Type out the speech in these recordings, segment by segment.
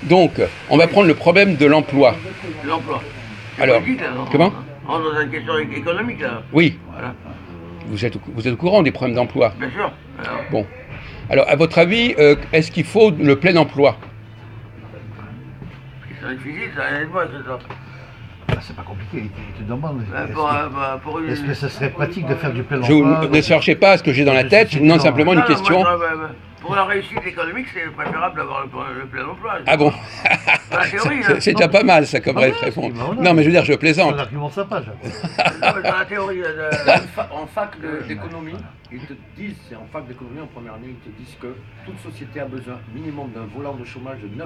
Donc, on va prendre le problème de l'emploi. L'emploi. Alors, comment? On est dans une question économique, là. Oui. Voilà. Vous êtes au courant des problèmes d'emploi? Bien sûr. Alors, Bon. Alors, à votre avis, est-ce qu'il faut le plein emploi? c'est difficile, ça aide moi, c'est ça. C'est pas compliqué, il te demande. Pour une... Est-ce que ça serait pratique de faire du plein Je emploi? ne cherchez pas à ce que j'ai dans la tête, je vous demande simplement une question. Pour la réussite économique, c'est préférable d'avoir le plein emploi. Ah bon? Dans la théorie, C'est déjà pas mal, ça, comme réponse. Non, mais je veux dire, je C'est plaisante. un argument sympa, dans la théorie, En fac d'économie, ils te disent, c'est en fac d'économie en première année, ils te disent que toute société a besoin minimum d'un volant de chômage de 9%,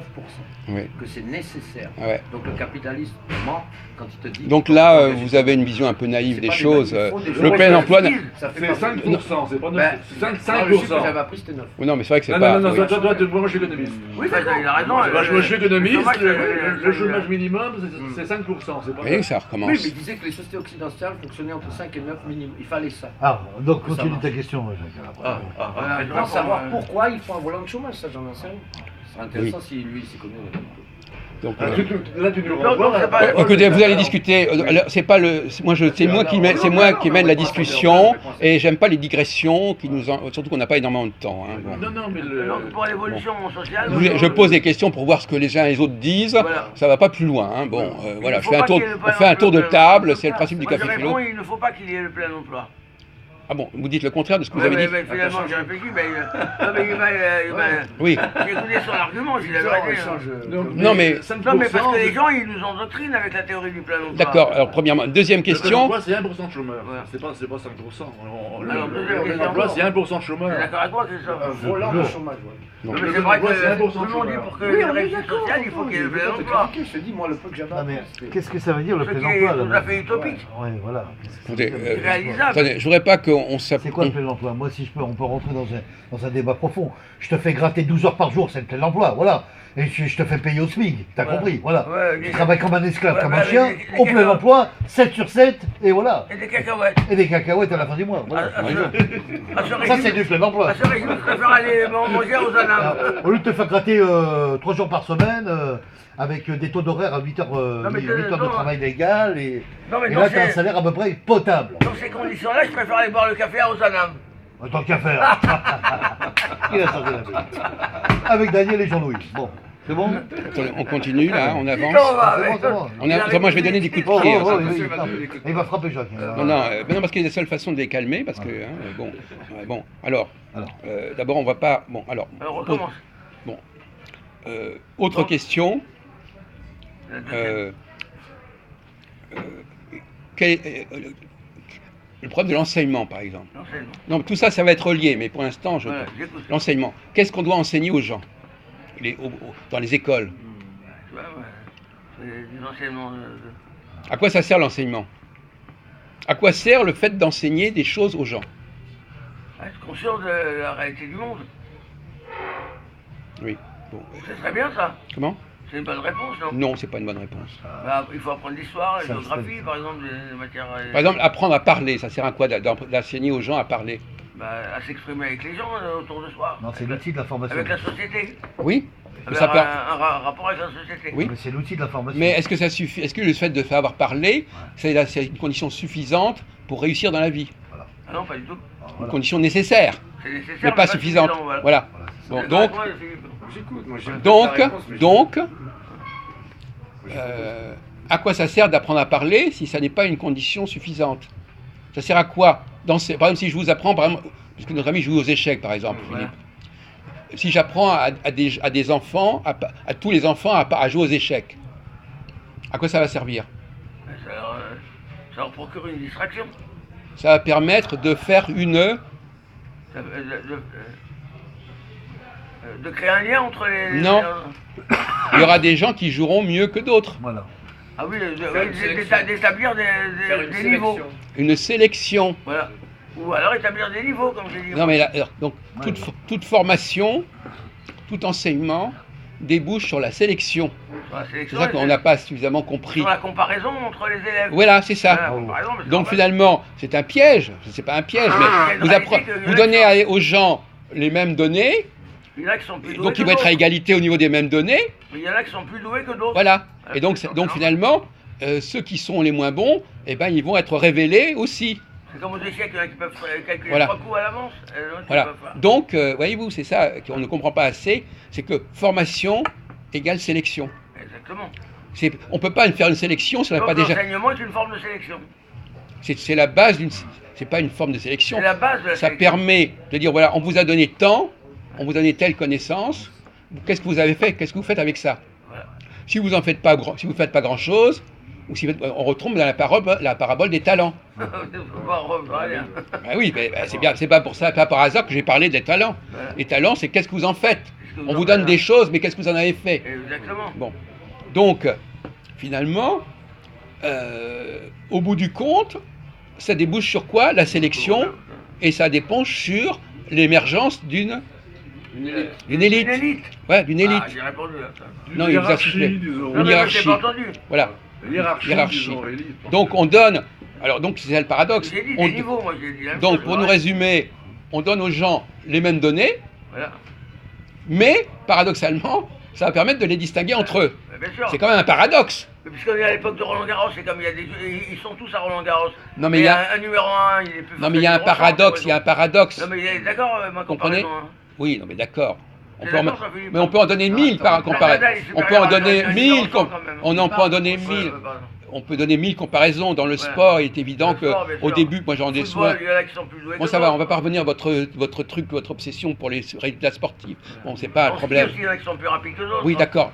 Oui. que c'est nécessaire. Ouais. Donc le capitaliste ment quand il te dit... Donc là, vous avez une vision un peu naïve des choses. Le plein emploi... ça fait C'est 5%, c'est pas 9%. Ben, 5%. le chiffre que j'avais appris, c'était 9. Non, mais c'est vrai que c'est Non, pas... non, non, oui. moi je suis économiste. Oui, il a raison. Moi je suis économiste, le le chômage minimum c'est 5%, c'est pas Oui, ça Oui, recommence. mais il disait que les sociétés occidentales fonctionnaient entre 5 et 9 minimum. Il fallait ça. Ah, donc Ça continue marche. ta question, Jacques. Voilà, Je voudrais savoir pourquoi il faut un volant de chômage, ça j'en sais rien. Ce serait intéressant si lui il s'y connaît. Donc, Là tu nous Non, renvoies. c'est pas- écoutez, vous allez discuter. Alors, c'est pas le, c'est moi qui mène la discussion et j'aime pas les digressions qui nous, surtout qu'on n'a pas énormément de temps. Hein, bon. Non, non, mais le... Donc pour l'évolution sociale... Je pose des questions pour voir ce que les uns et les autres disent. Voilà. Ça va pas plus loin. Hein. Bon, voilà, Il ne faut pas qu'il y ait le on fait un tour de plein table. emploi. C'est le principe du Moi, je café réponds, philo. il ne faut pas qu'il y ait le plein emploi. Ah bon, vous dites le contraire de ce que vous avez dit. Finalement, j'ai réfléchi, mais il m'a... Oui. J'ai écouté son argument, j'ai la vérité. Non, mais- Non, mais parce que les gens, ils nous endoctrinent avec la théorie du plein emploi. D'accord. Alors premièrement, deuxième question. L'emploi, c'est 1% de chômeur. Voilà. C'est pas 5%. Alors, deuxième question. L'emploi, c'est 1% de Je suis chômeur. d'accord avec toi, c'est ça. Un volant de chômage, ouais. Non. Mais c'est vrai que l'emploi, c'est 1% tout de le monde dit chômeur. pour que la réussite sociale, il faut qu'il y ait le plein emploi. Je te dis, moi, le peu que j'avais Non, mais appris, c'était- qu'est-ce que ça veut dire le Ce plein qui est emploi tout à fait utopique. Ouais, voilà. Attendez, Réalisable. attendez, je voudrais pas qu'on C'est quoi le plein emploi? Moi, si je peux, on peut rentrer dans un débat profond. Je te fais gratter 12 heures par jour, c'est le plein emploi, voilà. Et je te fais payer au SMIC, t'as compris, voilà. Ouais, Tu travailles comme un esclave, Ouais, comme mais un chien, les au plein cacahuètes. emploi, 7 sur 7, et voilà. Et des cacahuètes. Et des cacahuètes à la fin du mois, voilà. Ça, c'est du plein emploi. À ce régime, je préfère aller manger aux ananas. Au lieu de te faire gratter 3 jours par semaine, avec des taux d'horaire à 8 heures, mais 8 heures de non. travail légal, et Non, mais là, dans tu as un ces, salaire à peu près potable. dans ces conditions-là, je préfère aller boire le café à Ozanam. Tant qu'à faire. Il a sorti la bête. Avec Daniel et Jean-Louis. Bon, c'est bon? Attendez, on continue là, on avance. Non, va, C'est bon, c'est bon. Moi, je vais donner des coups de Oh, pied. oh, hein. oh, il va frapper Jacques. Non, parce qu'il y a des seules façons de les calmer, parce que bon. Alors, d'abord, on va pas. Bon, alors. Alors, on recommence. Autre Bon. question. La deuxième. Le problème de l'enseignement, par exemple. L'enseignement. Non, tout ça, ça va être relié, mais pour l'instant, Voilà, j'écoute. l'enseignement. Qu'est-ce qu'on doit enseigner aux gens dans les écoles? Tu vois, ouais. C'est des enseignements À quoi ça sert l'enseignement? À quoi sert le fait d'enseigner des choses aux gens? être conscient de la réalité du monde. Oui. Bon. C'est très bien, ça. Comment? C'est une bonne réponse, non? Non, c'est pas une bonne réponse. Bah, il faut apprendre l'histoire, la Ça, géographie, par exemple, des matières... Par exemple, apprendre à parler, ça sert à quoi d'enseigner aux gens à parler? Bah, à s'exprimer avec les gens autour de soi. Non, c'est l'outil de l'information. Avec la société. Oui. Avec Ça peut- un rapport avec la société. Oui. Mais c'est l'outil de l'information. Mais est-ce que ça suffit? Est-ce que le fait de savoir parler, c'est une condition suffisante pour réussir dans la vie? Ah non, pas du tout. Une condition nécessaire, C'est nécessaire, mais pas suffisante. suffisant, Voilà. Bon, donc, J'écoute, moi j'aime donc, ta réponse, mais donc, à quoi ça sert d'apprendre à parler si ça n'est pas une condition suffisante? Ça sert à quoi? Par exemple, si je vous apprends, par exemple, puisque notre ami joue aux échecs, par exemple, Voilà. Philippe. Si j'apprends à des enfants, à tous les enfants à jouer aux échecs, à quoi ça va servir? Ça leur procure une distraction. Ça va permettre de faire De créer un lien entre les... Non. Il y aura des gens qui joueront mieux que d'autres. Voilà. Ah oui, Faire une sélection. d'établir faire une des niveaux. sélection. Une sélection. Voilà. Ou alors établir des niveaux, comme j'ai dit. Non mais là, alors, donc toute formation, tout enseignement débouche sur la sélection. Sur la C'est sélection, ça qu'on n'a pas suffisamment compris. sur la comparaison entre les élèves. Voilà, c'est ça. Voilà, la comparaison, mais c'est Donc normal. finalement, c'est un piège. C'est pas un piège, il y a mais une réalité que vous je donnez aux gens les mêmes données Il y en a qui sont plus doués Donc que ils vont être à d'autres. égalité au niveau des mêmes données. Mais il y en a qui sont plus doués que d'autres. Voilà. Ah, Et donc, c'est donc ça. finalement, ceux qui sont les moins bons, eh ben, ils vont être révélés aussi. C'est comme aux échecs, il y en a qui peuvent calculer Voilà. 3 coups à l'avance. et l'autre, ils Voilà. peuvent pas. Donc, voyez-vous, c'est ça qu'on ne comprend pas assez, c'est que formation égale sélection. Exactement. On ne peut pas faire une sélection si on n'a Donc pas déjà... l'enseignement est une forme de sélection. C'est la base d'une... C'est pas une forme de sélection. C'est la base de la Ça sélection. permet de dire, voilà, on vous a donné tant, on vous a donné telle connaissance, qu'est-ce que vous avez fait, qu'est-ce que vous faites avec ça? Voilà. Si vous en faites pas, si vous faites pas grand-chose, ou si on retombe dans la parabole des talents. Faut pas revenir. Ben oui, c'est bien, c'est pas pour ça, pas par hasard que j'ai parlé des talents. Voilà. Les talents, c'est qu'est-ce que vous en faites? Qu'est-ce que On en vous donne faites, des là choses, mais qu'est-ce que vous en avez fait? Exactement. Bon, donc, finalement, au bout du compte, ça débouche sur quoi? La sélection, et ça débouche sur l'émergence d'une élite. Une élite. Ouais, d'une élite. Ah, j'ai répondu là. Ça. Non, il vous a hiérarchie, soufflé. disons. Non, Une mais moi, hiérarchie. j'ai pas entendu. Voilà, Hiérarchie, Hiérarchie. disons, élite. donc on donne, alors donc c'est ça le paradoxe. J'ai dit On- des niveaux, moi j'ai dit la même donc chose, pour nous ouais. résumer, on donne aux gens les mêmes données, Voilà. mais paradoxalement, ça va permettre de les distinguer entre eux. Mais bien sûr. C'est quand même un paradoxe. Mais puisqu'on est à l'époque de Roland Garros, c'est comme il y a des. Ils sont tous à Roland Garros. Non mais il y a, un numéro 1, il est plus non mais il y a un paradoxe, il y a un paradoxe. Non mais d'accord, ma Comprenez? comparaison. Hein. Oui, non mais d'accord. On T'es peut en- d'accord, Jean-Philippe mais on peut en donner 1000 par comparaison. Nadal est On peut supérieur en à donner un 1000 numéro 100 quand même. on en peut en donner Ouais, 1000. pardon. On peut donner 1000 comparaisons dans le sport. Il est évident Le que sport, bien au sûr. début, moi j'en déçois. Football, il y en a qui sont plus doués Bon, que ça va, on d'autres. va pas revenir à votre truc, votre obsession pour les résultats sportifs. Bon, c'est pas un En ski problème. aussi, il y en a qui sont plus rapides que d'autres. Oui, hein. d'accord.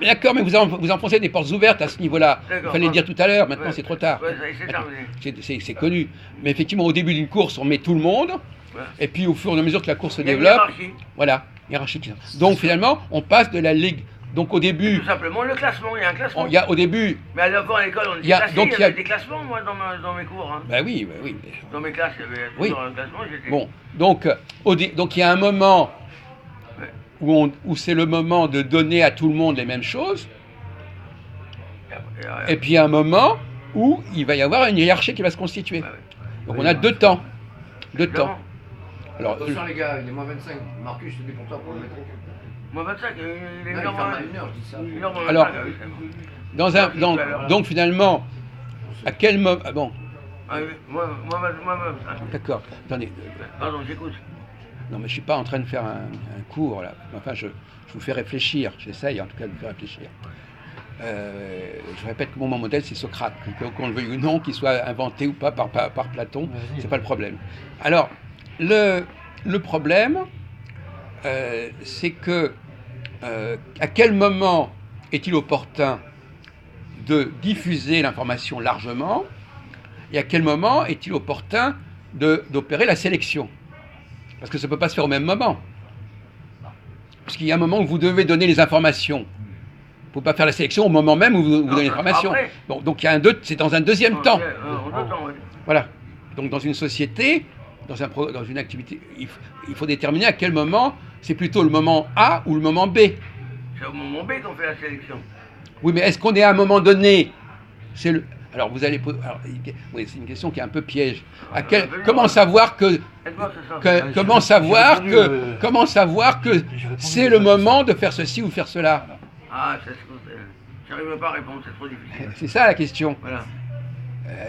Mais d'accord, mais vous enfoncez des portes ouvertes à ce niveau-là. Il D'accord. fallait le dire tout à l'heure, maintenant Ouais. c'est trop tard. Ouais, ça y est, c'est terminé. C'est connu. Mais effectivement, au début d'une course, on met tout le monde. Ouais. Et puis au fur et à mesure que la course se Il y a une développe, hiérarchie. voilà, hiérarchique. Donc finalement, on passe de la ligue. Donc au début, Tout simplement, le classement, il y a un classement. il y a au début, Mais avant à l'école, on était Il y a- classés, donc, il y il y a- avait des classements, moi, dans mes cours. Hein. bah oui, bah oui. Dans mes classes, il y avait Oui. toujours un classement. J'étais... Bon, donc donc il y a un moment où c'est le moment de donner à tout le monde les mêmes choses, et puis il y a un moment où il va y avoir une hiérarchie qui va se constituer. Bah ouais. Donc on a deux temps. Deux temps. Clairement. Alors, Attention les gars, il est moins 25. Marcus, je te dis pour toi pour le mettre. Moi, 25, il est Non, il mineur, ferme à 1 heure, je dis ça. mineur, moins Alors, 25, c'est bon. donc finalement, à quel moment... Ah bon, Ah oui, moi, 25. d'accord. Attendez. Pardon, j'écoute. Non, mais je suis pas en train de faire un cours là. Enfin, je vous fais réfléchir. J'essaye en tout cas de vous faire réfléchir. Je répète que mon modèle c'est Socrate, qu'on le veuille ou non, qu'il soit inventé ou pas par Platon, Vas-y. c'est pas le problème. Alors, le problème, c'est que à quel moment est-il opportun de diffuser l'information largement et à quel moment est-il opportun d'opérer la sélection? Parce que ça ne peut pas se faire au même moment. Parce qu'il y a un moment où vous devez donner les informations. Il ne faut pas faire la sélection au moment même où vous Non, donnez l'information. après. Bon, donc il y a c'est dans un deuxième temps. En deux temps, oui. Voilà. Donc dans une société, dans une activité, il faut déterminer à quel moment c'est plutôt le moment A ou le moment B. C'est au moment B qu'on fait la sélection. Oui, mais est-ce qu'on est à un moment donné Alors vous allez oui, c'est une question qui est un peu piège. Comment savoir que Aide-moi, c'est ça. comment savoir j'ai que répondu, comment savoir que j'ai répondu c'est à le ça. moment de faire ceci ou faire cela? Ah, j'arrive pas à répondre, c'est trop difficile. C'est ça la question. Voilà.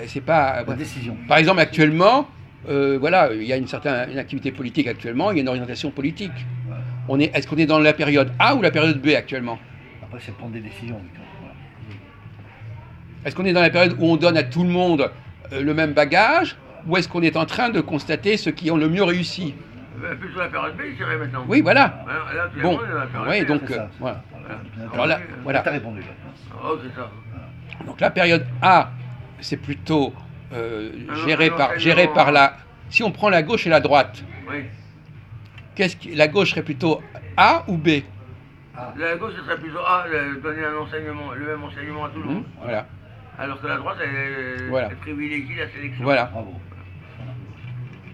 C'est pas. La décision. Par exemple, actuellement, voilà, il y a une activité politique actuellement, il y a une orientation politique. Est-ce qu'on est dans la période A ou la période B actuellement? Après, c'est prendre des décisions. Victor. Voilà. Est-ce qu'on est dans la période où on donne à tout le monde le même bagage, ou est-ce qu'on est en train de constater ceux qui ont le mieux réussi? Plus sur la période B, je dirais maintenant. Oui, voilà. Voilà, là, Bon, finalement, on est dans la période oui, B, donc C'est ça. voilà. Voilà. Alors là, voilà. T'as répondu. Là. Oh, c'est ça. Donc la période A, c'est plutôt géré enseignement. par la. Si on prend la gauche et la droite, Oui. la gauche serait plutôt A ou B? La gauche, ce serait plutôt A, donner un enseignement, le même enseignement à tout le monde. Voilà. Alors que la droite, Voilà. elle privilégie la sélection. Voilà. Bravo. Voilà.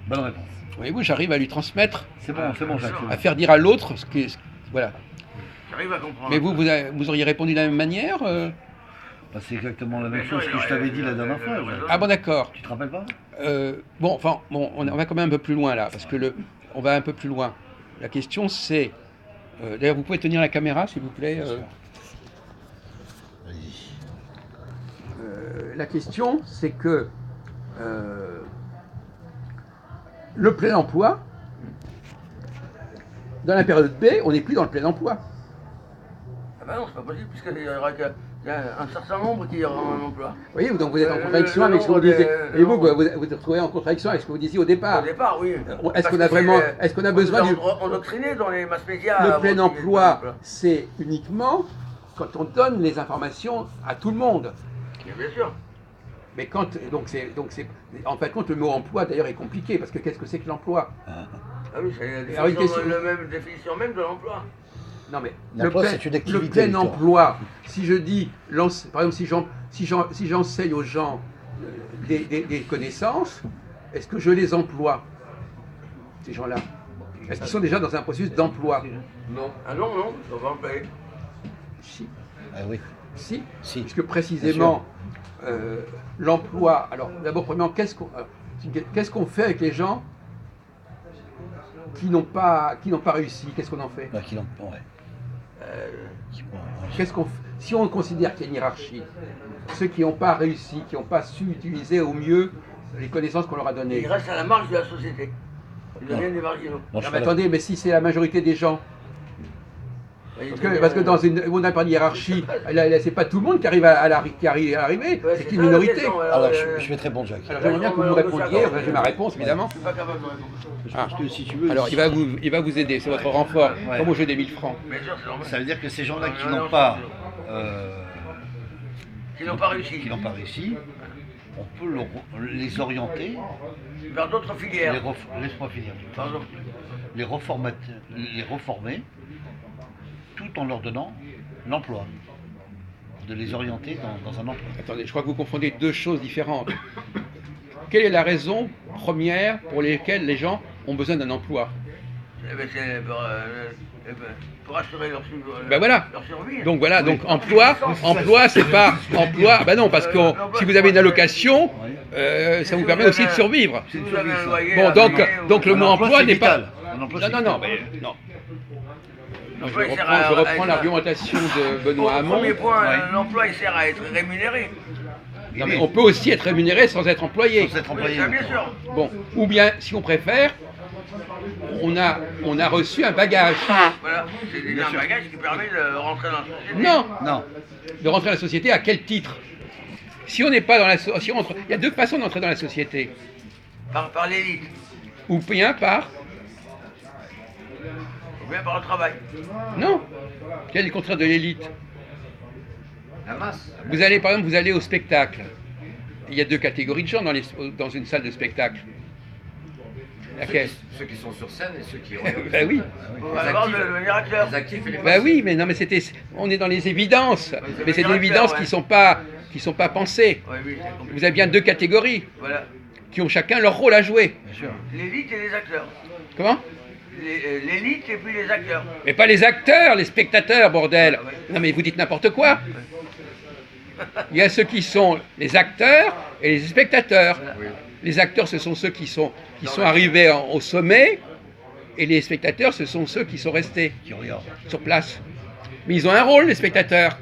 Bonne réponse. Voyez-vous, j'arrive à lui transmettre, C'est bon, Jacques. c'est à bon. faire dire à l'autre ce qui est. Voilà. J'arrive à comprendre. Mais vous auriez répondu de la même manière Bah, c'est exactement la même Bien sûr, chose que je t'avais dit la dernière fois. Jacques. Ah bon, d'accord. Tu te rappelles pas? Bon, enfin, on va quand même un peu plus loin là, parce que on va un peu plus loin. La question c'est... D'ailleurs, vous pouvez tenir la caméra, s'il vous plaît. La question, c'est que le plein emploi, dans la période B, on n'est plus dans le plein emploi. Ah ben non, c'est pas possible, puisqu'il y aura un certain nombre qui aura un emploi. Vous voyez, donc vous êtes en contradiction avec ce que vous disiez. Et vous vous retrouvez en contradiction avec ce que vous disiez au départ. Au départ, oui. Est-ce qu'on a vraiment, est-ce qu'on a besoin du... Endoctriné dans les mass médias. Le plein emploi, c'est uniquement quand on donne les informations à tout le monde. Bien sûr. Mais quand, en fait, compte, le mot emploi d'ailleurs est compliqué, parce que qu'est-ce que c'est que l'emploi? Ah oui, c'est Alors, une question. la même définition même de l'emploi. Non mais L'emploi, c'est une activité, le plein Victor. emploi, si je dis, par exemple, si j'enseigne aux gens des connaissances, est-ce que je les emploie, ces gens-là? Est-ce qu'ils sont déjà dans un processus d'emploi? Non. Ah non, non, on va employer. Si. Ah oui. Si. Si. Puisque précisément, l'emploi, alors d'abord, premièrement, qu'est-ce qu'on fait avec les gens qui n'ont pas réussi? Qu'est-ce qu'on en fait? Bah, qui l'ont ouais. Si on considère qu'il y a une hiérarchie, ceux qui n'ont pas réussi, qui n'ont pas su utiliser au mieux les connaissances qu'on leur a données. Ils restent à la marge de la société. Ils deviennent des marginaux. Non, Non, mais attendez, mais si c'est la majorité des gens, parce que dans on a pas de hiérarchie, c'est pas tout le monde qui arrive à arriver, c'est une minorité. Alors, je vais te répondre, Jacques. Alors j'aimerais bien que vous me répondiez, enfin, j'ai ma réponse évidemment. Je suis pas capable de répondre. Parce que si tu veux. Alors il va vous aider, c'est votre renfort, Ouais. comme au jeu des 1000 francs. Bien sûr, c'est normal. Ça veut dire que ces gens-là qui Non, n'ont non, pas. Qui n'ont pas réussi. Qui n'ont pas réussi, on peut les orienter, Vers d'autres filières. laisse-moi finir, Pardon. les reformer, tout en leur donnant l'emploi, de les orienter dans un emploi. Attendez, je crois que vous confondez deux choses différentes. Quelle est la raison première pour laquelle les gens ont besoin d'un emploi? Eh ben, c'est pour assurer leur Ben voilà. leur survie. Donc voilà, donc emploi c'est pas emploi. Ben non, parce que si vous avez une allocation, ça vous permet aussi de survivre. Si vous avez un loyer Bon, à payer, donc le mot emploi c'est n'est pas. vital. Un emploi, Non, c'est non, non, vital. mais non. Non, L'emploi, il sert à je reprends être- l'argumentation de Benoît Hamon. Premier point, Ouais. l'emploi il sert à être rémunéré. Non, mais on peut aussi être rémunéré sans être employé. Sans être Oui, employé. ça, bien sûr. Bon, ou bien, si on préfère, on a reçu un bagage. Voilà, c'est déjà un bagage qui permet de rentrer dans la société. Non, Non. de rentrer dans la société à quel titre? Si on n'est pas dans la société, il y a deux façons d'entrer dans la société. Par l'élite, Ou bien par... ou bien par le travail. Non. Quel est le contraire de l'élite? La masse. Vous allez, par exemple, vous allez au spectacle. Il y a deux catégories de gens dans une salle de spectacle. Laquelle? Ceux qui sont sur scène et ceux qui Ben oui. On va d'abord devenir acteur. Les actifs et les Ben passifs. oui, mais non, mais on est dans les évidences. Mais c'est des bien évidences faire, qui sont pas pensées. Oui, oui, c'est compliqué. Vous avez bien deux catégories Voilà, qui ont chacun leur rôle à jouer. Bien sûr. l'élite et les acteurs. Comment? L'élite et puis les acteurs. Mais pas les acteurs, les spectateurs, bordel. Non, mais vous dites n'importe quoi. Il y a ceux qui sont les acteurs et les spectateurs. Les acteurs, ce sont ceux qui sont arrivés au sommet, et les spectateurs, ce sont ceux qui sont restés Qui regardent. sur place. Mais ils ont un rôle, les spectateurs.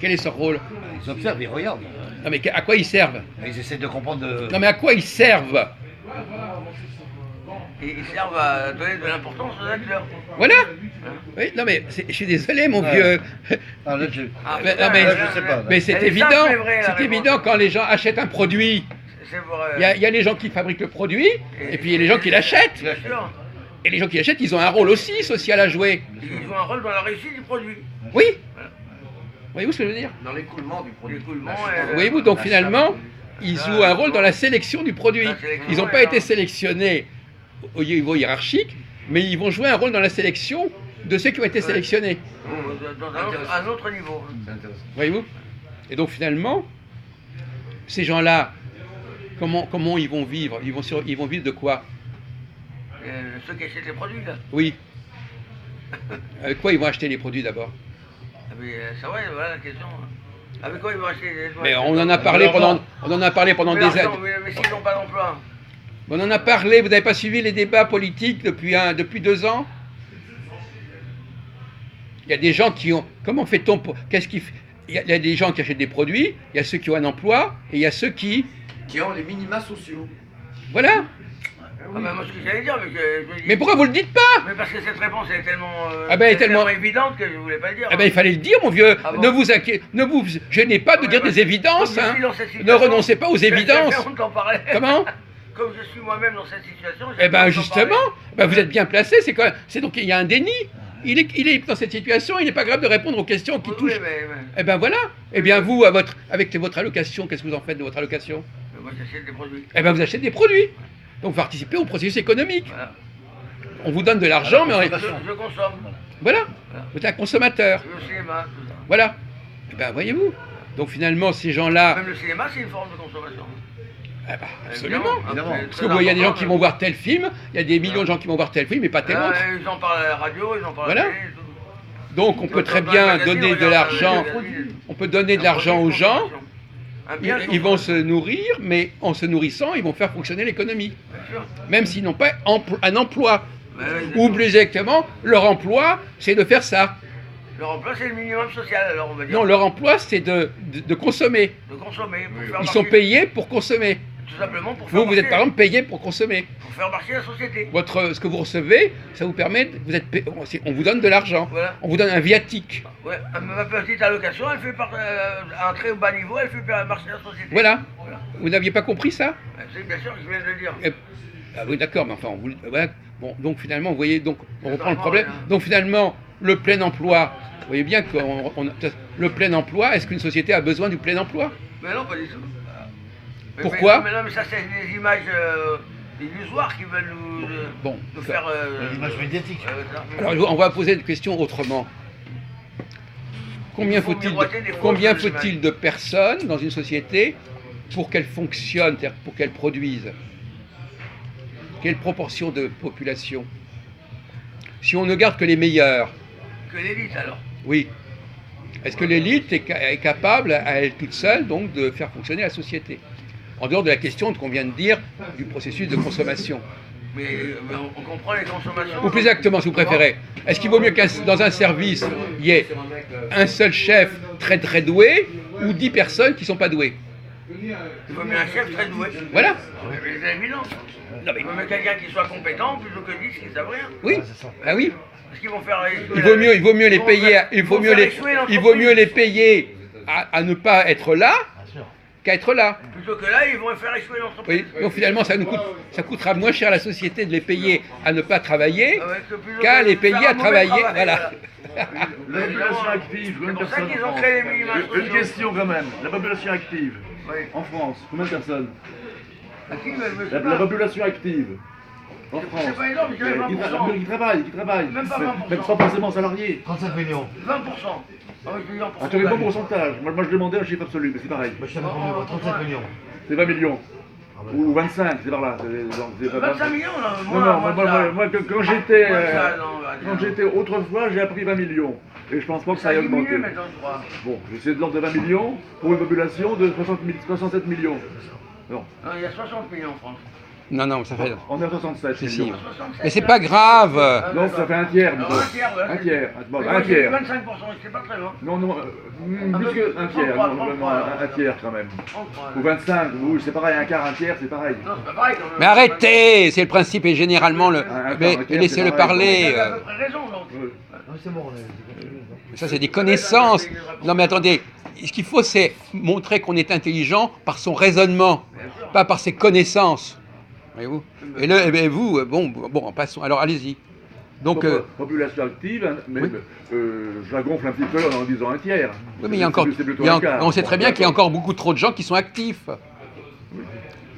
Quel est ce rôle? Ils observent, ils regardent. Non, mais à quoi ils servent? Ils essaient de comprendre. Non, mais à quoi ils servent? Et ils servent à donner de l'importance aux acteurs. Voilà. Oui, non, mais je suis désolé, mon vieux. Ah, là, Ah, Mais, non, putain, mais, je sais pas. mais c'est Elle est évident. simple et vraie, la C'est réponse. évident quand les gens achètent un produit. C'est pour. Il y a les gens qui fabriquent le produit, et puis il y a les gens qui l'achètent. Bien sûr. Et les gens qui l'achètent, ils ont un rôle aussi social à jouer. Ils ont un rôle dans la réussite du produit. Oui. Voyez-vous ce que je veux dire? Dans l'écoulement du produit. L'écoulement L'achat. et- Voyez-vous, donc finalement, ils jouent un rôle dans la sélection du produit. La sélection, Ils n'ont ouais, pas été non. sélectionnés au niveau hiérarchique, mais ils vont jouer un rôle dans la sélection de ceux qui ont été sélectionnés. Dans un autre niveau. C'est intéressant. Voyez-vous? Et donc finalement, ces gens-là, comment ils vont vivre? Ils vont vivre de quoi? Ceux qui achètent les produits, là. Oui. Avec quoi ils vont acheter les produits d'abord? Ah, mais ça, ouais, voilà la question. Avec quoi ils vont acheter les Mais on en a parlé pendant des années. Mais s'ils n'ont pas d'emploi. On en a parlé, vous n'avez pas suivi les débats politiques depuis 2 ans? Il y a des gens qui ont... Comment fait-on pour... Qu'est-ce qui... Il y a des gens qui achètent des produits, il y a ceux qui ont un emploi, et il y a ceux qui... Qui ont les minima sociaux. Voilà. Ah bah, moi, ce que j'allais dire, Mais pourquoi vous le dites pas? Mais parce que cette réponse est tellement, Ah ben, elle est tellement- évidente que je voulais pas le dire. Eh ben, il fallait le dire, mon vieux. Ah bon? Ne vous gênez pas de Ouais, dire bah, des évidences. comme je Hein. suis dans cette Ne situation, renoncez pas aux j'ai évidences. honte d'en parler. Comment? Comme je suis moi-même dans cette situation, j'ai Eh ben, honte d'en justement, parler. ben, vous êtes bien placé. C'est donc il y a un déni. Il est dans cette situation. Il n'est pas grave de répondre aux questions qui Oui, touchent. mais Eh ben voilà. Eh bien vous, avec votre allocation, qu'est-ce que vous en faites de votre allocation? moi j'achète des produits. Eh ben vous achetez des produits. Donc vous participez au processus économique. Voilà. On vous donne de l'argent, mais Je consomme. voilà. Vous êtes un consommateur. Le cinéma, tout ça. Voilà. Eh ben voyez-vous. Donc finalement, ces gens-là, Même le cinéma, c'est une forme de consommation. eh ben, absolument. évidemment. Parce que vous voyez, il y a des gens qui vont voir tel film, il y a des millions de gens qui vont voir tel film, mais pas tel autre. Ils en parlent à la radio, ils en parlent à Voilà. la télé. tout. Donc on peut très bien donner de l'argent. On peut donner de l'argent aux gens. Ils vont se nourrir, mais en se nourrissant, ils vont faire fonctionner l'économie. Même s'ils n'ont pas un emploi. Ou plus exactement, leur emploi, c'est de faire ça. Leur emploi, c'est le minimum social, alors on va dire. Non, leur emploi, c'est de consommer. De consommer. Pour faire Ils sont marcher- payés pour consommer. Tout simplement pour faire Vous êtes marcher- par exemple payé pour consommer. pour faire marcher la société. Ce que vous recevez, ça vous permet, on vous donne de l'argent. Voilà. On vous donne un viatique. Ouais, ma petite allocation, elle fait un très bas niveau, elle fait marcher la société. Voilà. Voilà. Vous n'aviez pas compris ça? C'est bien sûr que je viens de le dire. Ah oui, d'accord, mais enfin, voilà. Bon, donc finalement, vous voyez, donc on reprend le Vraiment, problème. rien. Donc finalement, le plein emploi, vous voyez bien que le plein emploi, est-ce qu'une société a besoin du plein emploi? Mais non, pas du tout. Pourquoi? Mais non, mais ça, c'est des images illusoires qui veulent Bon, nous faire. L'image médiatique. ça. alors on va poser une question autrement. Combien Il faut faut-il miroiter des fois combien sur l'image. faut-il de personnes dans une société pour qu'elle fonctionne, c'est-à-dire pour qu'elle produise? Quelle proportion de population? Si on ne garde que les meilleurs, Que l'élite, alors. oui. Est-ce que l'élite est capable, à elle toute seule, donc, de faire fonctionner la société? En dehors de la question qu'on vient de dire du processus de consommation. Mais on comprend les consommations. Ou plus exactement, si vous préférez, est-ce qu'il vaut mieux qu'un dans un service, il y ait un seul chef très très doué ou 10 personnes qui ne sont pas douées? Il vaut mieux un chef très doué. Voilà. C'est évident. Non, mais- Il vaut mieux quelqu'un qui soit compétent plutôt que 10 qui ne savent rien. Oui. c'est ça. Ah oui. Parce qu'ils vont faire. Il vaut mieux les payer. Il vaut mieux les payer à ne pas être là Bien sûr. qu'à être là. Plutôt que là, ils vont faire échouer l'entreprise. Oui. Donc finalement, ça coûtera moins cher à la société de les payer à ne pas travailler Ah ouais, que plutôt qu'à que les de payer faire à un mauvais travailler. travail, Voilà. La population active, combien de C'est pour ça personnes qu'ils en ont France? créé les minima Une sociaux. question quand même. La population active Oui. en France, combien de personnes? À qui, je sais La pas. population active en France. C'est pas énorme, je dirais 20%. Qui travaille. Même pas 20%. Même pas forcément salariés. 35 millions. 20%. Ah oui, je dis 20%. Ah, tu avais pas pourcentage. Moi je demandais un chiffre absolu, mais c'est pareil. Moi, je t'avais combien, moi 35 millions. C'est 20 millions. Ah bah. Ou 25, c'est par là. C'est pas 25 millions, là, Non, non, moi, quand j'étais Moi, ça, non, bah, quand j'étais autrefois, j'ai appris 20 millions. Et je pense pas que ça ça a aille diminué augmenter. maintenant, je crois. Bon, c'est de l'ordre de 20 millions pour une population de 67 millions. Non, Non, il y a 60 millions en France. Non, non, ça fait. on est à 67 Si, si. millions. 67, Mais c'est pas grave. Donc ça fait un tiers, Alors, disons. un tiers, voilà, Un c'est- tiers. Bon, Mais un moi, j'ai dit tiers. 25%, c'est pas très loin. Non, non, Un plus peu- que un tiers. 33, Non, non, 33. un tiers quand même. 33, Ou 25, oui, c'est pareil, un quart, un tiers, c'est pareil. Non, c'est pas pareil quand même. Mais arrêtez, c'est le principe et généralement le. Un Mais quart, laissez-le c'est pareil. parler. Il a à peu près raison, donc. Oui. Non, c'est bon, on est. Ça, c'est des connaissances. Non, mais attendez, ce qu'il faut, c'est montrer qu'on est intelligent par son raisonnement, Bien sûr. pas par ses connaissances. Voyez-vous? Et vous, bon, passons. Alors, allez-y. Donc, Population active, hein, mais oui. je la gonfle un petit peu en disant un tiers. oui, mais il y a encore. C'est plutôt il y a un quart. on sait très bien qu'il y a encore beaucoup trop de gens qui sont actifs.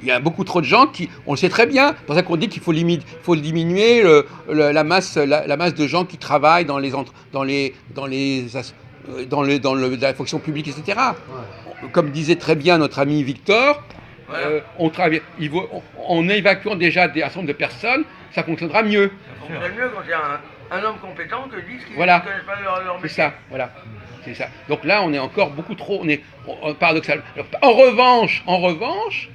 Il y a beaucoup trop de gens qui. On le sait très bien. C'est pour ça qu'on dit qu'il faut diminuer la masse de gens qui travaillent dans la fonction publique, etc. Comme disait très bien notre ami Victor, on travaille, en évacuant déjà un certain nombre de personnes, ça fonctionnera mieux. Ça fonctionne mieux quand il y a un homme compétent que 10 qui ne Voilà. connaissent pas leur C'est métier. ça, voilà. C'est ça. Donc là, on est encore beaucoup trop. Paradoxal. Alors, en revanche,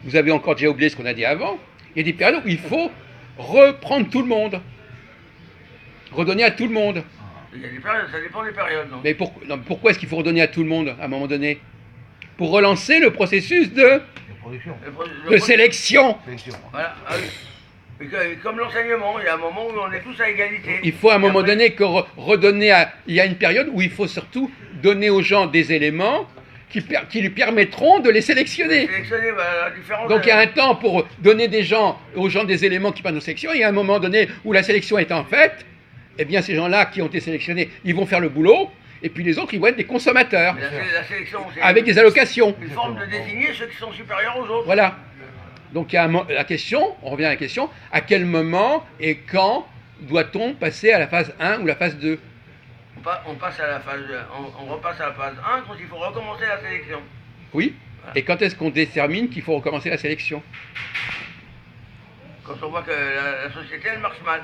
vous avez encore déjà oublié ce qu'on a dit avant. Il y a des périodes où il faut reprendre tout le monde, redonner à tout le monde. Il y a des périodes, ça dépend des périodes. Non Mais non, pourquoi est-ce qu'il faut redonner à tout le monde à un moment donné? Pour relancer le processus de De production. sélection. Sélection. Voilà. Ah oui. Et comme l'enseignement, il y a un moment où on est tous à égalité. Il faut à un Et moment après, donné que redonner il y a une période où il faut surtout donner aux gens des éléments qui lui permettront de les sélectionner. sélectionner la différence. Donc il y a un temps pour donner aux gens des éléments qui passent aux sélections, et il y a un moment donné où la sélection est en fait, eh bien ces gens-là qui ont été sélectionnés, ils vont faire le boulot, et puis les autres, ils vont être des consommateurs, La sélection, c'est avec des allocations. une forme de désigner ceux qui sont supérieurs aux autres. Voilà. Donc il y a la question, on revient à la question, à quel moment et quand doit-on passer à la phase 1 ou la phase 2? On passe à la phase, on repasse à la phase 1 quand il faut recommencer la sélection. Oui. Et quand est-ce qu'on détermine qu'il faut recommencer la sélection? Quand on voit que la société, elle marche mal.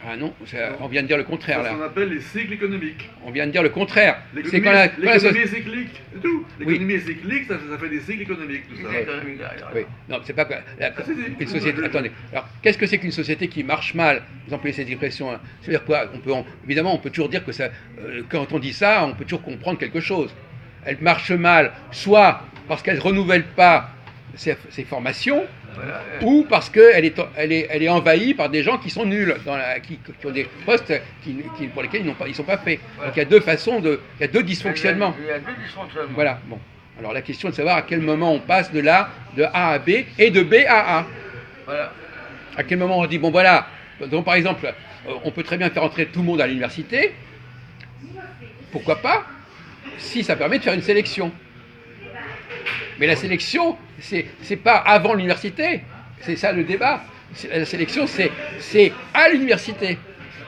Ah non, on vient de dire le contraire C'est là. ce qu'on appelle les cycles économiques. On vient de dire le contraire. C'est L'économie quand la l'économie est cyclique, c'est tout. L'économie est cyclique, ça fait des cycles économiques, tout ça. C'est économique, derrière. Oui, non, c'est pas quoi. si, si. Une société. Attendez. Alors, qu'est-ce que c'est qu'une société qui marche mal? Vous employez cette expression. Hein. C'est-à-dire quoi? Évidemment, on peut toujours dire que ça. Quand on dit ça, on peut toujours comprendre quelque chose. Elle marche mal, soit parce qu'elle ne renouvelle pas ses formations, Voilà. ou parce qu'elle est envahie par des gens qui sont nuls, qui ont des postes pour lesquels ils ne sont pas faits. Voilà. Donc il y a deux façons il y a deux dysfonctionnements. Il y a deux dysfonctionnements. Voilà, bon. Alors la question est de savoir à quel moment on passe de A à B et de B à A. Voilà. À quel moment on dit, bon voilà, donc par exemple, on peut très bien faire entrer tout le monde à l'université, pourquoi pas, si ça permet de faire une sélection. Mais la sélection, c'est pas avant l'université, c'est ça le débat. La sélection, c'est à l'université.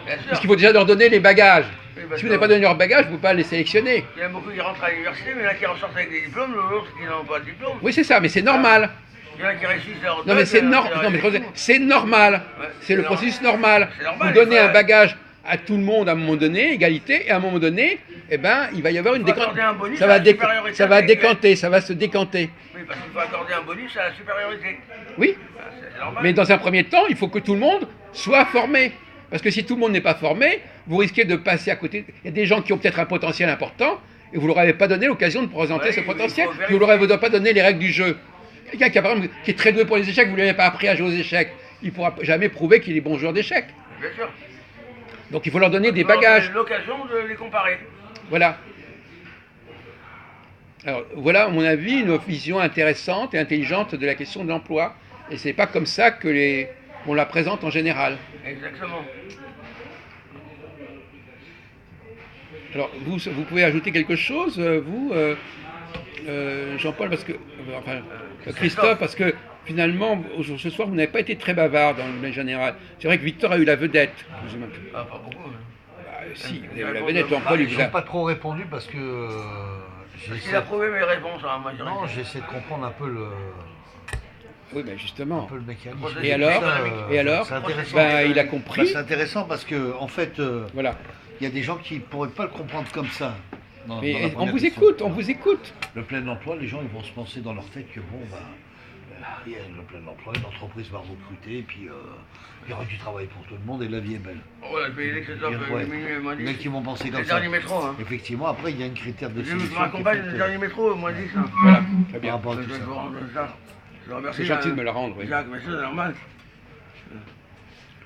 Bien sûr. Parce qu'il faut déjà leur donner les bagages. Oui, parce Si vous n'avez pas donné leurs bagages, vous ne pouvez pas les sélectionner. Il y en a beaucoup qui rentrent à l'université, mais il y en a qui ressortent avec des diplômes, d'autres qui n'ont pas de diplôme. Oui, c'est ça, mais c'est normal. Il y en a qui réussissent leur Non, mais c'est normal. Ouais, C'est le processus normal. C'est normal, Vous donnez il faut- un bagage à tout le monde à un moment donné, égalité, et à un moment donné, eh ben, il va y avoir une Il faut accorder un bonus ça à va, la supériorité ça va intellectuelle. décanter, ça va se décanter. Oui, parce qu'il faut accorder un bonus à la supériorité. Oui, C'est normal. mais dans un premier temps, il faut que tout le monde soit formé. Parce que si tout le monde n'est pas formé, vous risquez de passer à côté. Il y a des gens qui ont peut-être un potentiel important, et vous ne leur avez pas donné l'occasion de présenter Ouais, ce il faut potentiel, vérifier. vous ne leur avez pas donné les règles du jeu. Quelqu'un qui, par exemple, qui est très doué pour les échecs, vous ne lui avez pas appris à jouer aux échecs, il ne pourra jamais prouver qu'il est bon joueur d'échecs. Bien sûr. Donc il faut leur donner des Il faut avoir bagages. l'occasion de les comparer. Voilà. Alors voilà, à mon avis, une vision intéressante et intelligente de la question de l'emploi. Et c'est pas comme ça qu'on la présente en général. Exactement. Alors vous pouvez ajouter quelque chose, vous, Jean-Paul, parce que enfin Christophe, parce que finalement ce soir vous n'avez pas été très bavard dans le général. C'est vrai que Victor a eu la vedette. Plus ou moins. Ah, pas beaucoup. Hein. Bah, si, vous avez eu la vedette. Jean-Paul, il Je vous a. n'ai pas trop répondu parce que Parce qu'il a prouvé mes réponses à la majorité. non, j'essaie de comprendre un peu Oui, mais justement. le mécanisme. Et alors Et alors C'est intéressant. Ben, il a Bah, compris. c'est intéressant parce que en fait, Voilà. il y a des gens qui ne pourraient pas le comprendre comme ça. Dans Mais la on première vous question. écoute, on vous écoute. Le plein emploi, les gens ils vont se penser dans leur tête que bon, il y a le plein emploi, l'entreprise va recruter, et puis il y aura du travail pour tout le monde et la vie est belle. Voilà, je vais aider Christophe, Ouais. moins Les 10. mecs qui vont penser comme Le ça. dernier métro, hein. Effectivement, après il y a un critère de Je sélection. me qui raccompagne fait le que- dernier métro, moins 10. Hein. Voilà, très par bien. rapport à Je tout vais ça. vous rendre ça. Je remercie. C'est gentil de me la rendre. Oui. Jacques, mais c'est normal.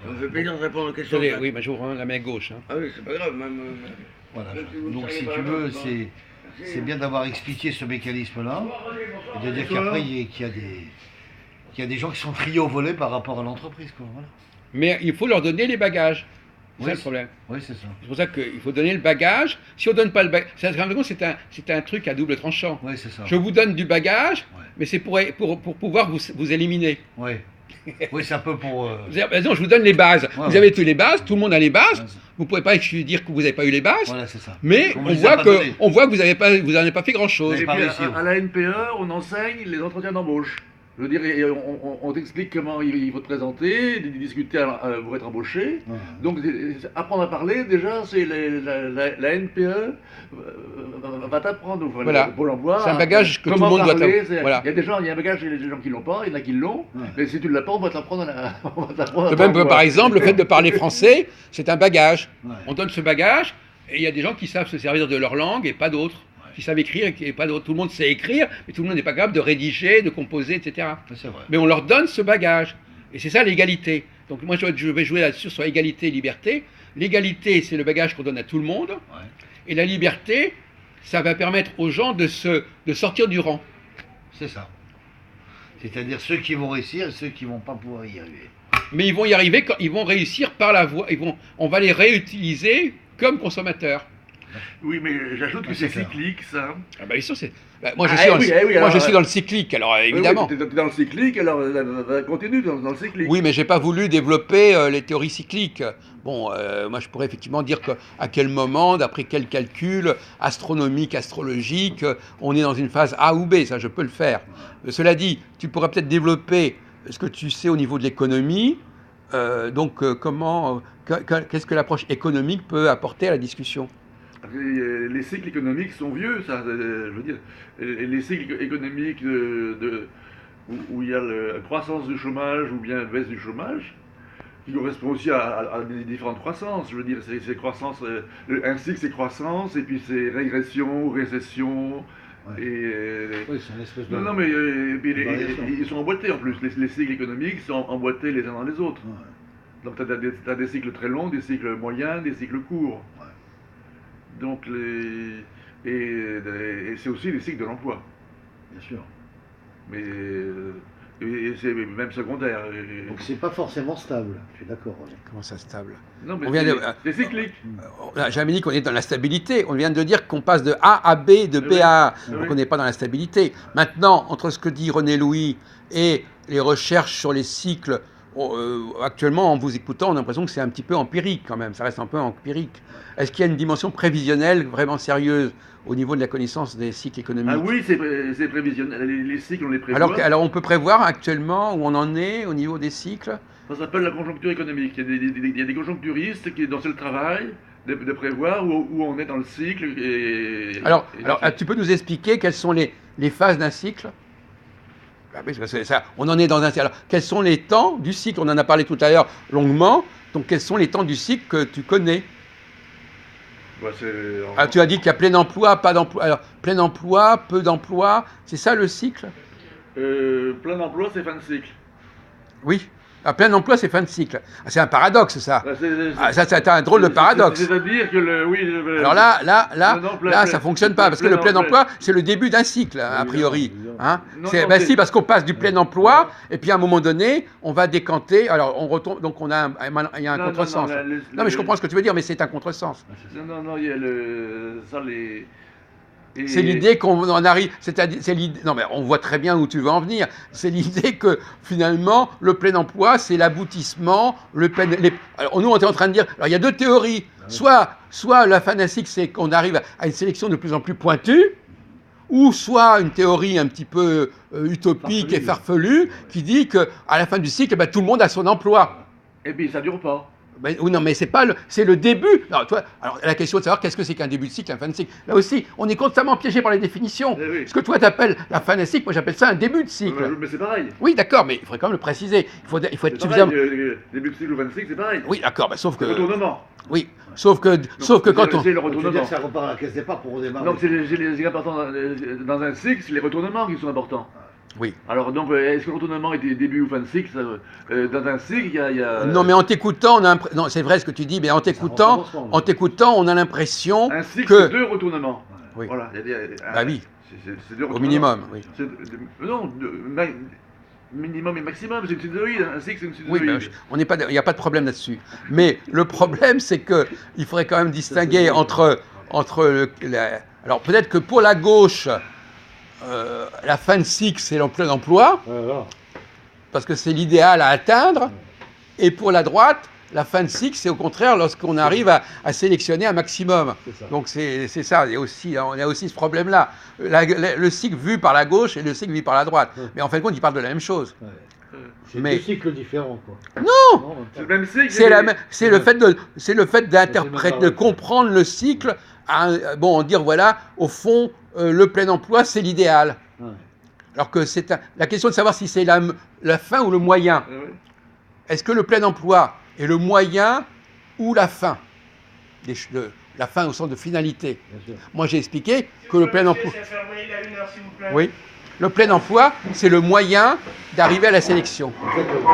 Ça me fait plaisir de répondre aux questions. Désolé, Jacques. oui, mais je vous rends la main gauche. Hein. Ah oui, c'est pas grave, même. Voilà. Même si vous ne Donc savez si pas tu la veux, même, c'est bien d'avoir expliqué ce mécanisme-là, et de dire qu'après qu'il y a des gens qui sont triés au volet par rapport à l'entreprise, quoi. Voilà. Mais il faut leur donner les bagages. C'est Oui, ça le problème. Oui, c'est ça. C'est pour ça qu'il faut donner le bagage. Si on ne donne pas le bagage, c'est un truc à double tranchant. Oui, c'est ça. Je vous donne du bagage, Ouais. mais c'est pour pouvoir vous éliminer. Oui. Oui, c'est un peu pour. Non, je vous donne les bases. Ouais, vous ouais. avez toutes les bases, tout le monde a les bases. Ouais, Vous ne pouvez pas dire que vous n'avez pas eu les bases. Voilà, c'est ça. Mais On on les a voit, pas que, donnés. vous n'en avez pas fait grand-chose. Ouais. Et pas puis réussi, à la NPE, on enseigne les entretiens d'embauche. Je veux dire, et on t'explique comment il faut te présenter, discuter pour être embauché. Ouais. Donc, apprendre à parler, déjà, c'est la NPE va t'apprendre, enfin, Voilà. le Pôle emploi. C'est un bagage que tout le comment monde doit parler, avoir. Voilà. Il y a des gens, il y a un bagage chez les gens qui l'ont pas, il y en a qui l'ont, Ouais. mais si tu ne l'as pas, on va te l'apprendre on va t'apprendre De à même, t'envoyer. par exemple, le fait de parler français, c'est un bagage. Ouais. On donne ce bagage, et il y a des gens qui savent se servir de leur langue et pas d'autres. Qui savent écrire et pas d'autres. Tout le monde sait écrire, mais tout le monde n'est pas capable de rédiger, de composer, etc. C'est vrai. Mais on leur donne ce bagage. Et c'est ça l'égalité. Donc moi, je vais jouer là-dessus sur égalité et liberté. L'égalité, c'est le bagage qu'on donne à tout le monde. Ouais. Et la liberté, ça va permettre aux gens de sortir du rang. C'est ça. C'est-à-dire ceux qui vont réussir et ceux qui vont pas pouvoir y arriver. Mais ils vont y arriver, ils vont réussir par la voie. On va les réutiliser comme consommateurs. Oui, mais j'ajoute que Ouais, c'est c'est clair. cyclique, ça. Ah bah, bien sûr, moi, je Ah, suis dans oui, moi, alors, je suis dans le cyclique, alors évidemment. Oui, tu es dans le cyclique, alors continue dans le cyclique. Oui, mais j'ai pas voulu développer les théories cycliques. Bon, moi je pourrais effectivement dire à quel moment, d'après quel calcul astronomique, astrologique, on est dans une phase A ou B, ça je peux le faire. Cela dit, tu pourrais peut-être développer ce que tu sais au niveau de l'économie, qu'est-ce que l'approche économique peut apporter à la discussion? Les cycles économiques sont vieux, ça. Je veux dire, les cycles économiques où il y a la croissance du chômage ou bien la baisse du chômage, qui correspond aussi à des différentes croissances. Je veux dire, c'est croissance, un cycle c'est croissance, et puis c'est régression, récession. Ouais. Et, Oui, c'est une espèce de. non, mais puis variation. ils sont emboîtés en plus. Les cycles économiques sont emboîtés les uns dans les autres. Ouais. Donc tu as des cycles très longs, des cycles moyens, des cycles courts. Ouais. Donc et c'est aussi les cycles de l'emploi. Bien sûr. Mais et c'est même secondaire. Donc c'est pas forcément stable. Je suis d'accord. René. Comment ça stable? Non, mais On vient de- c'est cyclique. On n'a jamais dit qu'on est dans la stabilité. On vient de dire qu'on passe de A à B, de B Oui. à A. Oui. Donc on n'est pas dans la stabilité. Maintenant, entre ce que dit René Louis et les recherches sur les cycles, actuellement, en vous écoutant, on a l'impression que c'est un petit peu empirique quand même. Ça reste un peu empirique. Est-ce qu'il y a une dimension prévisionnelle vraiment sérieuse au niveau de la connaissance des cycles économiques? Ah oui, c'est prévisionnel. Les cycles, on les prévoit. Alors on peut prévoir actuellement où on en est au niveau des cycles? Ça s'appelle la conjoncture économique. Il y a des conjoncturistes dont c'est le travail de prévoir où on est dans le cycle. Alors, tu peux nous expliquer quelles sont les phases d'un cycle? Ah oui, parce que ça, on en est dans un cycle. Alors, quels sont les temps du cycle? On en a parlé tout à l'heure longuement. Donc, quels sont les temps du cycle que tu connais? Ouais, Tu as dit qu'il y a plein emploi, pas d'emploi. Alors, plein emploi, peu d'emploi, c'est ça le cycle? plein d'emploi, c'est fin de cycle. Oui. Plein emploi, c'est fin de cycle. Ah, c'est un paradoxe, ça. Bah, Ça, c'est un drôle de paradoxe. C'est-à-dire que Alors là, plein- ça fonctionne pas, parce que le plein emploi, c'est le début d'un cycle, a priori. Hein, Non, c'est, non, ben c'est- si, parce qu'on passe du plein emploi, et puis à un moment donné, on va décanter, alors on retombe, donc il y a un contresens. Non, mais je comprends ce que tu veux dire, mais c'est un contresens. Non, il y a C'est l'idée qu'on en arrive, c'est l'idée, non mais on voit très bien où tu veux en venir, c'est l'idée que finalement, le plein emploi, c'est l'aboutissement, alors nous on est en train de dire, alors il y a deux théories, soit la fin d'un cycle, c'est qu'on arrive à une sélection de plus en plus pointue, ou soit une théorie un petit peu utopique et farfelue, qui dit qu'à la fin du cycle, tout le monde a son emploi. Et puis ça dure pas. Oui, non, mais c'est le début. Alors, la question de savoir qu'est-ce que c'est qu'un début de cycle, un fin de cycle. Là aussi, on est constamment piégé par les définitions. Eh oui. Ce que toi t'appelles la fin d'un cycle, moi j'appelle ça un début de cycle. Mais c'est pareil. Oui, d'accord, mais il faudrait quand même le préciser. Il faut être C'est pareil. suffisamment. Début de cycle ou fin de cycle, c'est pareil. Oui, d'accord, sauf que. Retournement. Oui, sauf que quand on. C'est le Tu veux dire retournement. que ça repart à la caisse départ pour redémarrer. Donc c'est les importants dans un cycle, c'est les retournements qui sont importants. Oui. Alors donc est-ce que le retournement était début ou fin de cycle dans un cycle, il y a Non, mais en t'écoutant, non, c'est vrai ce que tu dis, mais en t'écoutant, on a l'impression un cycle, que. c'est deux retournements. Oui. Voilà. Bah oui, C'est deux au retournements. minimum, oui. Non, minimum et maximum, c'est une sinusoïde. Un cycle, c'est une Oui, sinusoïde. il n'y a pas de problème là-dessus. Mais le problème, c'est que il faudrait quand même distinguer entre alors peut-être que pour la gauche, la fin de cycle, c'est l'emploi d'emploi, Voilà. parce que c'est l'idéal à atteindre, et pour la droite, La fin de cycle, c'est au contraire lorsqu'on arrive à sélectionner un maximum. C'est ça. Donc c'est ça, il y a aussi, on a aussi ce problème-là. Le cycle vu par la gauche et le cycle vu par la droite. Ouais. Mais en fin de compte, ils parlent de la même chose. Ouais. C'est Mais- deux cycles différents, quoi. Non. C'est le même cycle. C'est le fait d'interpréter, même de pas comprendre le cycle, bon, dire voilà, au fond, le plein emploi, c'est l'idéal. Ouais. Alors que c'est la question de savoir si c'est la fin ou le moyen. Ah ouais. Est-ce que le plein emploi est le moyen ou la fin? La fin au sens de finalité. Bien sûr. Moi, j'ai expliqué que le plein emploi. C'est faire briller la lumière, s'il vous plaît. Oui. Le plein emploi, c'est le moyen d'arriver à la sélection. Exactement.